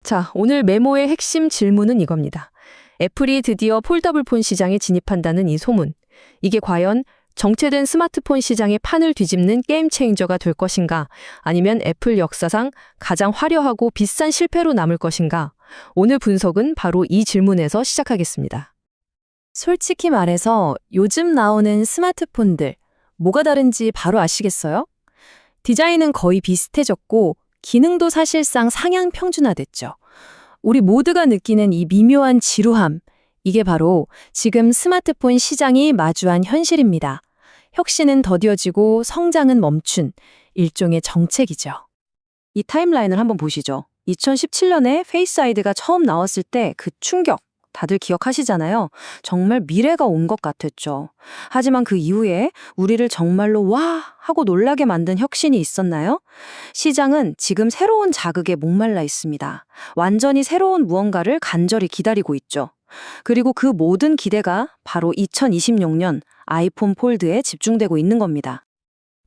자, 오늘 메모의 핵심 질문은 이겁니다. 애플이 드디어 폴더블 폰 시장에 진입한다는 이 소문. 이게 과연 정체된 스마트폰 시장의 판을 뒤집는 게임 체인저가 될 것인가? 아니면 애플 역사상 가장 화려하고 비싼 실패로 남을 것인가? 오늘 분석은 바로 이 질문에서 시작하겠습니다. 솔직히 말해서 요즘 나오는 스마트폰들, 뭐가 다른지 바로 아시겠어요? 디자인은 거의 비슷해졌고, 기능도 사실상 상향 평준화됐죠. 우리 모두가 느끼는 이 미묘한 지루함, 이게 바로 지금 스마트폰 시장이 마주한 현실입니다. 혁신은 더뎌지고 성장은 멈춘 일종의 정책이죠. 이 타임라인을 한번 보시죠. 2017년에 페이스 아이디가 처음 나왔을 때 그 충격, 다들 기억하시잖아요. 정말 미래가 온 것 같았죠. 하지만 그 이후에 우리를 정말로 와! 하고 놀라게 만든 혁신이 있었나요? 시장은 지금 새로운 자극에 목말라 있습니다. 완전히 새로운 무언가를 간절히 기다리고 있죠. 그리고 그 모든 기대가 바로 2026년 아이폰 폴드에 집중되고 있는 겁니다.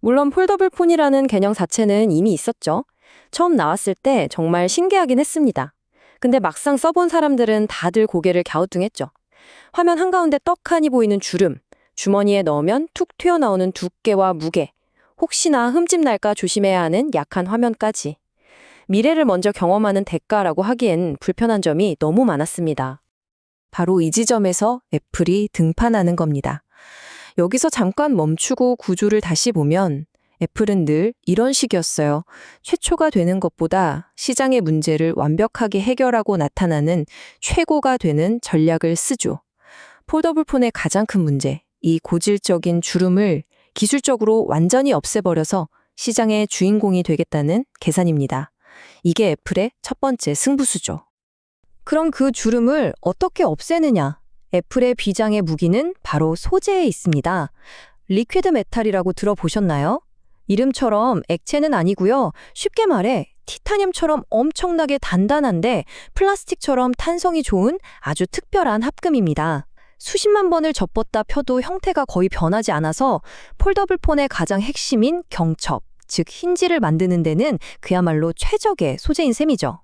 물론 폴더블 폰이라는 개념 자체는 이미 있었죠. 처음 나왔을 때 정말 신기하긴 했습니다. 근데 막상 써본 사람들은 다들 고개를 갸우뚱했죠. 화면 한가운데 떡하니 보이는 주름, 주머니에 넣으면 툭 튀어나오는 두께와 무게, 혹시나 흠집 날까 조심해야 하는 약한 화면까지. 미래를 먼저 경험하는 대가라고 하기엔 불편한 점이 너무 많았습니다. 바로 이 지점에서 애플이 등판하는 겁니다. 여기서 잠깐 멈추고 구조를 다시 보면 애플은 늘 이런 식이었어요. 최초가 되는 것보다 시장의 문제를 완벽하게 해결하고 나타나는 최고가 되는 전략을 쓰죠. 폴더블 폰의 가장 큰 문제, 이 고질적인 주름을 기술적으로 완전히 없애버려서 시장의 주인공이 되겠다는 계산입니다. 이게 애플의 첫 번째 승부수죠. 그럼 그 주름을 어떻게 없애느냐? 애플의 비장의 무기는 바로 소재에 있습니다. 리퀴드 메탈이라고 들어보셨나요? 이름처럼 액체는 아니고요. 쉽게 말해 티타늄처럼 엄청나게 단단한데 플라스틱처럼 탄성이 좋은 아주 특별한 합금입니다. 수십만 번을 접었다 펴도 형태가 거의 변하지 않아서 폴더블 폰의 가장 핵심인 경첩, 즉 힌지를 만드는 데는 그야말로 최적의 소재인 셈이죠.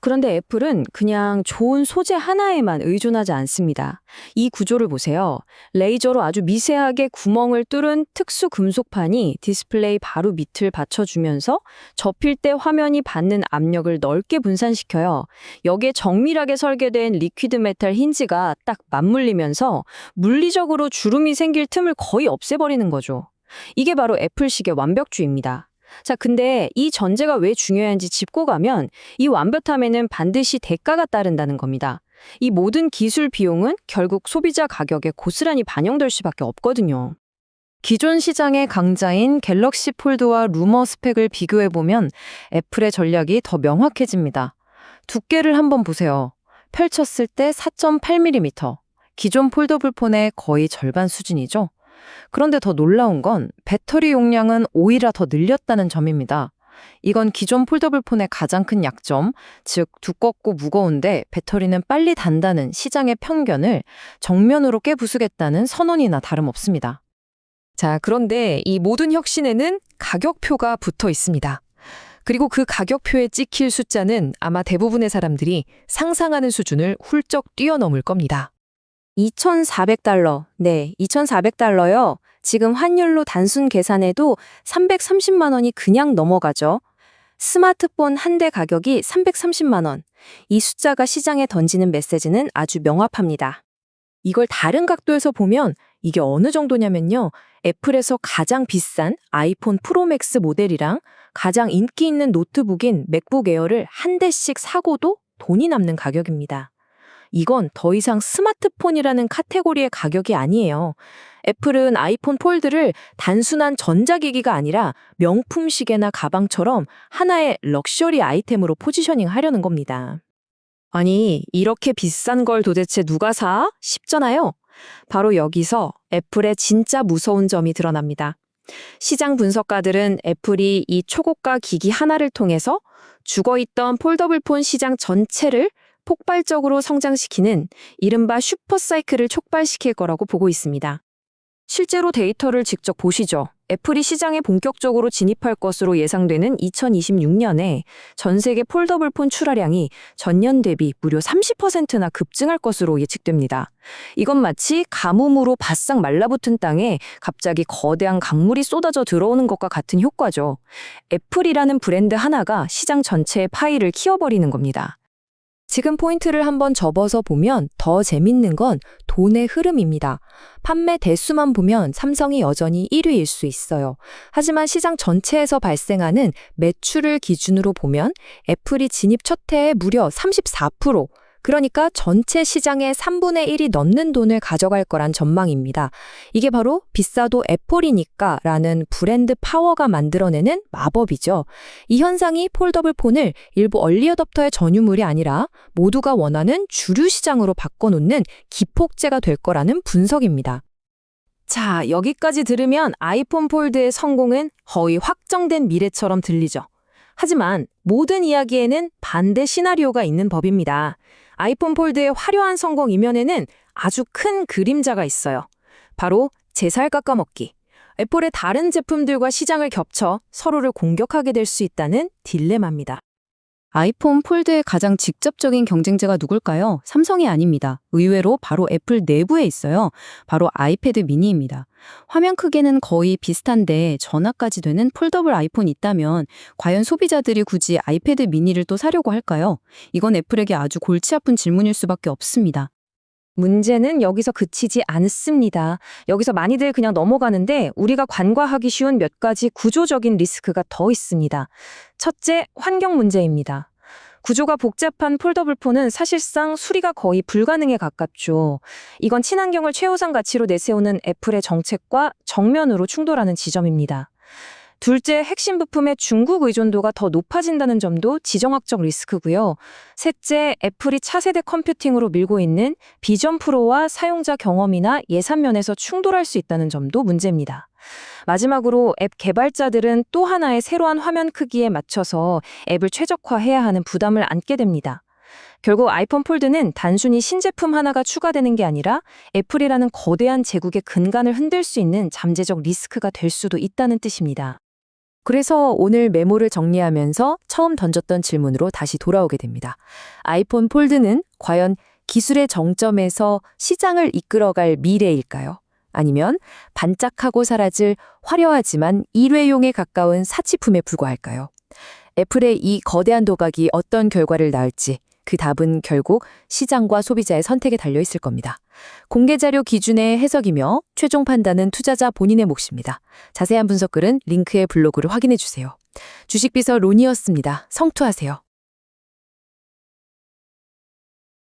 그런데 애플은 그냥 좋은 소재 하나에만 의존하지 않습니다. 이 구조를 보세요. 레이저로 아주 미세하게 구멍을 뚫은 특수 금속판이 디스플레이 바로 밑을 받쳐주면서 접힐 때 화면이 받는 압력을 넓게 분산시켜요. 여기에 정밀하게 설계된 리퀴드 메탈 힌지가 딱 맞물리면서 물리적으로 주름이 생길 틈을 거의 없애버리는 거죠. 이게 바로 애플식의 완벽주의입니다. 자, 근데 이 전제가 왜 중요한지 짚고 가면 이 완벽함에는 반드시 대가가 따른다는 겁니다. 이 모든 기술 비용은 결국 소비자 가격에 고스란히 반영될 수밖에 없거든요. 기존 시장의 강자인 갤럭시 폴드와 루머 스펙을 비교해보면 애플의 전략이 더 명확해집니다. 두께를 한번 보세요. 펼쳤을 때 4.8mm, 기존 폴더블 폰의 거의 절반 수준이죠. 그런데 더 놀라운 건 배터리 용량은 오히려 더 늘렸다는 점입니다. 이건 기존 폴더블 폰의 가장 큰 약점, 즉 두껍고 무거운데 배터리는 빨리 단다는 시장의 편견을 정면으로 깨부수겠다는 선언이나 다름없습니다. 자, 그런데 이 모든 혁신에는 가격표가 붙어 있습니다. 그리고 그 가격표에 찍힐 숫자는 아마 대부분의 사람들이 상상하는 수준을 훌쩍 뛰어넘을 겁니다. 2,400달러. 네, 2,400달러요. 지금 환율로 단순 계산해도 330만 원이 그냥 넘어가죠. 스마트폰 한 대 가격이 330만 원. 이 숫자가 시장에 던지는 메시지는 아주 명확합니다. 이걸 다른 각도에서 보면 이게 어느 정도냐면요. 애플에서 가장 비싼 아이폰 프로맥스 모델이랑 가장 인기 있는 노트북인 맥북 에어를 한 대씩 사고도 돈이 남는 가격입니다. 이건 더 이상 스마트폰이라는 카테고리의 가격이 아니에요. 애플은 아이폰 폴드를 단순한 전자기기가 아니라 명품 시계나 가방처럼 하나의 럭셔리 아이템으로 포지셔닝 하려는 겁니다. 아니, 이렇게 비싼 걸 도대체 누가 사? 싶잖아요. 바로 여기서 애플의 진짜 무서운 점이 드러납니다. 시장 분석가들은 애플이 이 초고가 기기 하나를 통해서 죽어있던 폴더블 폰 시장 전체를 폭발적으로 성장시키는 이른바 슈퍼사이클을 촉발시킬 거라고 보고 있습니다. 실제로 데이터를 직접 보시죠. 애플이 시장에 본격적으로 진입할 것으로 예상되는 2026년에 전 세계 폴더블 폰 출하량이 전년 대비 무려 30%나 급증할 것으로 예측됩니다. 이건 마치 가뭄으로 바싹 말라붙은 땅에 갑자기 거대한 강물이 쏟아져 들어오는 것과 같은 효과죠. 애플이라는 브랜드 하나가 시장 전체의 파이를 키워버리는 겁니다. 지금 포인트를 한번 접어서 보면 더 재밌는 건 돈의 흐름입니다. 판매 대수만 보면 삼성이 여전히 1위일 수 있어요. 하지만 시장 전체에서 발생하는 매출을 기준으로 보면 애플이 진입 첫 해에 무려 34%, 그러니까 전체 시장의 3분의 1이 넘는 돈을 가져갈 거란 전망입니다. 이게 바로 비싸도 애플이니까 라는 브랜드 파워가 만들어내는 마법이죠. 이 현상이 폴더블 폰을 일부 얼리어답터의 전유물이 아니라 모두가 원하는 주류 시장으로 바꿔놓는 기폭제가 될 거라는 분석입니다. 자, 여기까지 들으면 아이폰 폴드의 성공은 거의 확정된 미래처럼 들리죠. 하지만 모든 이야기에는 반대 시나리오가 있는 법입니다. 아이폰 폴드의 화려한 성공 이면에는 아주 큰 그림자가 있어요. 바로 제살 깎아먹기. 애플의 다른 제품들과 시장을 겹쳐 서로를 공격하게 될 수 있다는 딜레마입니다. 아이폰 폴드의 가장 직접적인 경쟁자가 누굴까요? 삼성이 아닙니다. 의외로 바로 애플 내부에 있어요. 바로 아이패드 미니입니다. 화면 크기는 거의 비슷한데 전화까지 되는 폴더블 아이폰이 있다면 과연 소비자들이 굳이 아이패드 미니를 또 사려고 할까요? 이건 애플에게 아주 골치 아픈 질문일 수밖에 없습니다. 문제는 여기서 그치지 않습니다. 여기서 많이들 그냥 넘어가는데 우리가 간과하기 쉬운 몇 가지 구조적인 리스크가 더 있습니다. 첫째, 환경 문제입니다. 구조가 복잡한 폴더블 폰은 사실상 수리가 거의 불가능에 가깝죠. 이건 친환경을 최우선 가치로 내세우는 애플의 정책과 정면으로 충돌하는 지점입니다. 둘째, 핵심 부품의 중국 의존도가 더 높아진다는 점도 지정학적 리스크고요. 셋째, 애플이 차세대 컴퓨팅으로 밀고 있는 비전 프로와 사용자 경험이나 예산 면에서 충돌할 수 있다는 점도 문제입니다. 마지막으로 앱 개발자들은 또 하나의 새로운 화면 크기에 맞춰서 앱을 최적화해야 하는 부담을 안게 됩니다. 결국 아이폰 폴드는 단순히 신제품 하나가 추가되는 게 아니라 애플이라는 거대한 제국의 근간을 흔들 수 있는 잠재적 리스크가 될 수도 있다는 뜻입니다. 그래서 오늘 메모를 정리하면서 처음 던졌던 질문으로 다시 돌아오게 됩니다. 아이폰 폴드는 과연 기술의 정점에서 시장을 이끌어갈 미래일까요? 아니면 반짝하고 사라질 화려하지만 일회용에 가까운 사치품에 불과할까요? 애플의 이 거대한 도각이 어떤 결과를 낳을지 그 답은 결국 시장과 소비자의 선택에 달려 있을 겁니다. 공개 자료 기준의 해석이며 최종 판단은 투자자 본인의 몫입니다. 자세한 분석글은 링크의 블로그를 확인해 주세요. 주식비서 론이었습니다. 성투하세요.